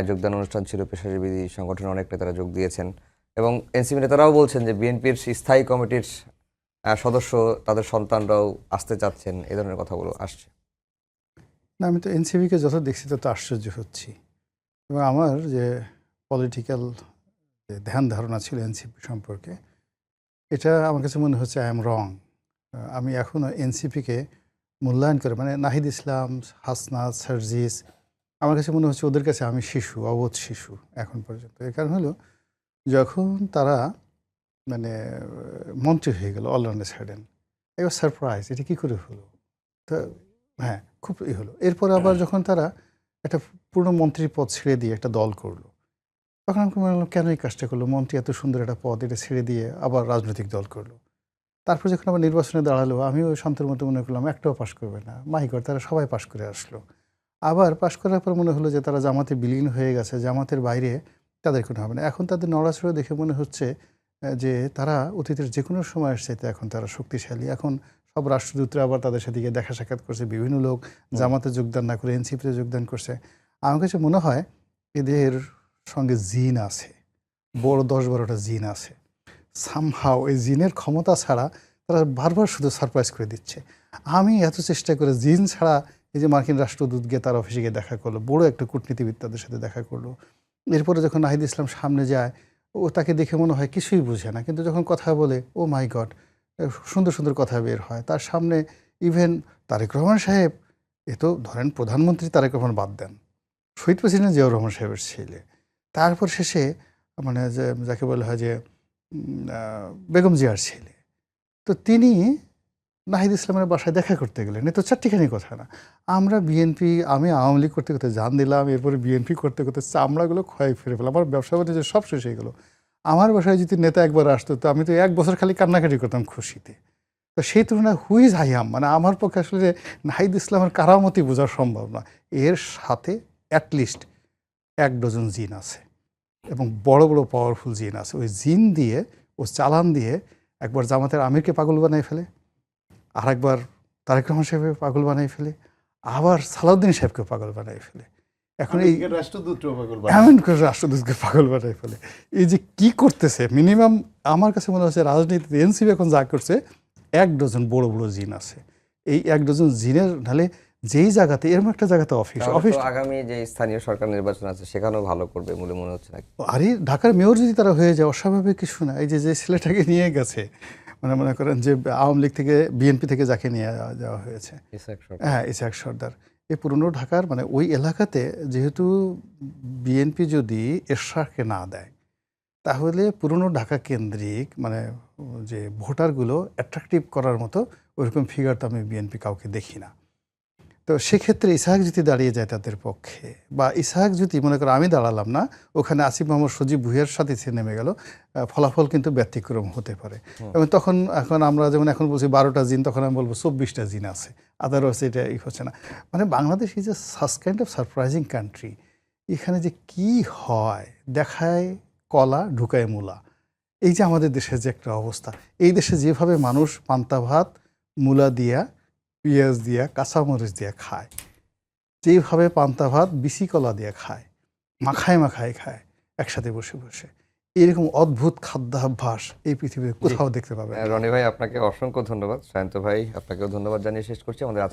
A: যোগদান অনুষ্ঠান ছিল, পেশাজীবী সংগঠনের অনেক নেতারা যোগ দিয়েছেন, এবং এনসিপি নেতারাও বলছেন যে বিএনপির স্থায়ী কমিটির সদস্য তাদের সন্তানরাও আসতে চাচ্ছেন, এ ধরনের কথাগুলো আসছে।
C: না, আমি তো এনসিপিকে যত দেখছি তত আশ্চর্য হচ্ছি। এবং আমার যে পলিটিক্যাল যে ধ্যান ধারণা ছিল এনসিপি সম্পর্কে, এটা আমার কাছে মনে হচ্ছে আই এম রং। আমি এখনও এনসিপিকে মূল্যায়ন করে, মানে নাহিদ ইসলাম, হাসনাত, সার্জিস, আমার কাছে মনে হচ্ছে ওদের কাছে আমি শিশু, অবোধ শিশু এখন পর্যন্ত। এর কারণ হলো যখন তারা মানে মন্ত্রী হয়ে গেল অলরাউন্ডার সাইডেন, এবার সারপ্রাইজ, এটা কী করে হলো? তো হ্যাঁ, খুব হলো। এরপরে আবার যখন তারা একটা পূর্ণ মন্ত্রীর পদ ছেড়ে দিয়ে একটা দল করলো, তখন আমি মনে হলাম কেন এই কাজটা করলো? মন্ত্রী এত সুন্দর একটা পদ, এটা ছেড়ে দিয়ে আবার রাজনৈতিক দল করলো। তারপর যখন আবার নির্বাচনে দাঁড়ালো, আমিও শান্তের মতো মনে করলাম একটাও পাশ করবে না, মাই গড, তারা সবাই পাশ করে আসলো। আবার পাশ করার পর মনে হলো যে তারা জামাতে বিলীন হয়ে গেছে, জামাতের বাইরে তাদের কোনো হবে না। এখন তাদের নড়াচড়া দেখে মনে হচ্ছে যে তারা অতীতের যে কোনো সময়ের চাইতে এখন তারা শক্তিশালী। এখন সব রাষ্ট্রদূতরা আবার তাদের সাথে গিয়ে দেখা সাক্ষাৎ করছে, বিভিন্ন লোক জামাতে যোগদান না করে এনসিপিতে যোগদান করছে। আমার কাছে মনে হয় এদের সঙ্গে জিন আছে, বড় 10-12টা জিন আছে। সামহাও এই জিনের ক্ষমতা ছাড়া তারা বারবার শুধু সারপ্রাইজ করে দিচ্ছে। আমি এত চেষ্টা করে জিন ছাড়া, এই যে মার্কিন রাষ্ট্রদূত গিয়ে তার অফিসে গিয়ে দেখা করলো, বড় একটা কূটনীতিবিদ তাদের সাথে দেখা করলো। এরপরে যখন নাহিদ ইসলাম সামনে যায়, ও তাকে দেখে মনে হয় কিছুই বুঝে না, কিন্তু যখন কথা বলে ও মাই গড, সুন্দর সুন্দর কথা বের হয় তার সামনে। ইভেন তারেক রহমান সাহেব, এ তো ধরেন প্রধানমন্ত্রী তারেক রহমান বাদ দেন, শহীদ প্রেসিডেন্ট জিয়াউর রহমান সাহেবের ছেলে, তারপর শেষে মানে যে যাকে বলা হয় যে বেগম জিয়ার ছেলে, তো তিনি নাহিদ ইসলামের বাসায় দেখা করতে গেলেন। এ তো চারটিখানি কথা না। আমরা বিএনপি, আমি আওয়ামী লীগ করতে করতে জান দিলাম, এরপরে বিএনপি করতে করতে চামড়াগুলো ক্ষয় ফিরে ফেলাম, আমার ব্যবসা বাণিজ্য সব শেষ হয়ে গেলো। আমার বাসায় যদি নেতা একবার আসতো তো আমি তো 1 বছর খালি কান্নাকাটি করতাম খুশিতে। তো সেই তুলনায় হুইজ হাইয়াম, মানে আমার পক্ষে আসলে নাহিদ ইসলামের কারামতি বোঝা সম্ভব না। এর সাথে অ্যাটলিস্ট 1 ডজন জিন আছে এবং বড় বড় পাওয়ারফুল জিন আছে। ওই জিন দিয়ে, ও চালান দিয়ে একবার জামাতের আমিরকে পাগল বানাই ফেলে, আর একবার তারেক রহমান সাহেবকে পাগল বানাই ফেলে, আবার সালাউদ্দিন সাহেবকে পাগল বানাই ফেলে। এখন এই এমন করে রাষ্ট্রদূতকে পাগল বানাই ফেলে। এই যে কি করতেছে, মিনিমাম আমার কাছে মনে হচ্ছে রাজনীতিতে এনসিপি এখন যা করছে, 1 ডজন বড় বড় জিন আছে। এই 1 ডজন জিনের নাহলে যেই জায়গাতে, এরকম একটা জায়গাতে অফিস
A: আগামী যে স্থানীয় সরকার নির্বাচন আছে সেখানেও ভালো করবে বলে মনে হচ্ছে নাকি?
C: আরে ঢাকার মেয়র যদি তারা হয়ে যায়, অস্বাভাবিক কিছু না। এই যে ছেলেটাকে নিয়ে গেছে, মানে মনে করেন যে আওয়ামী লীগ থেকে বিএনপি থেকে যাকে নিয়ে যাওয়া হয়েছে,
A: ইসহাক সরকার।
C: হ্যাঁ ইসহাক সর্দার, এই পুরনো ঢাকার মানে ওই এলাকাতে যেহেতু বিএনপি যদি এরশাদকে না দেয় তাহলে পুরনো ঢাকা কেন্দ্রিক মানে যে ভোটারগুলো অ্যাট্রাকটিভ করার মতো ওইরকম ফিগার তো আমি বিএনপি কাউকে দেখি না। তো সেক্ষেত্রে ইসহাক যদি দাঁড়িয়ে যায় তাদের পক্ষে, বা ইসহাক যদি মনে করো আমি দাঁড়ালাম না, ওখানে আসিফ মোহাম্মদ সজীব ভুইয়ার সাথে সে নেমে গেল, ফলাফল কিন্তু ব্যতিক্রম হতে পারে। এবং তখন এখন আমরা যেমন এখন বলছি 12টা জিন, তখন আমি বলবো 24টা জিন আছে, আদারওয়াইজ এটা হচ্ছে না। মানে Bangladesh is a such kind of surprising country. এখানে যে কি হয় দেখায় কলা ঢুকায় মূলা, এই যে আমাদের দেশের যে একটা অবস্থা, এই দেশে যেভাবে মানুষ পান্তা ভাত মূলা দিয়া পেঁয়াজ দিয়া কাঁচামরিচ দিয়া খায়, যেভাবে পান্তা ভাত বিসি কলা দিয়ে খায়, মাখায় মাখায় খায় একসাথে বসে বসে, এরকম অদ্ভুত খাদ্যাভ্যাস এই পৃথিবীতে কোথাও দেখতে পাবে না।
A: রনি ভাই আপনাকে অসংখ্য ধন্যবাদ, সায়ন্ত ভাই আপনাকেও ধন্যবাদ জানিয়ে শেষ করছি আমাদের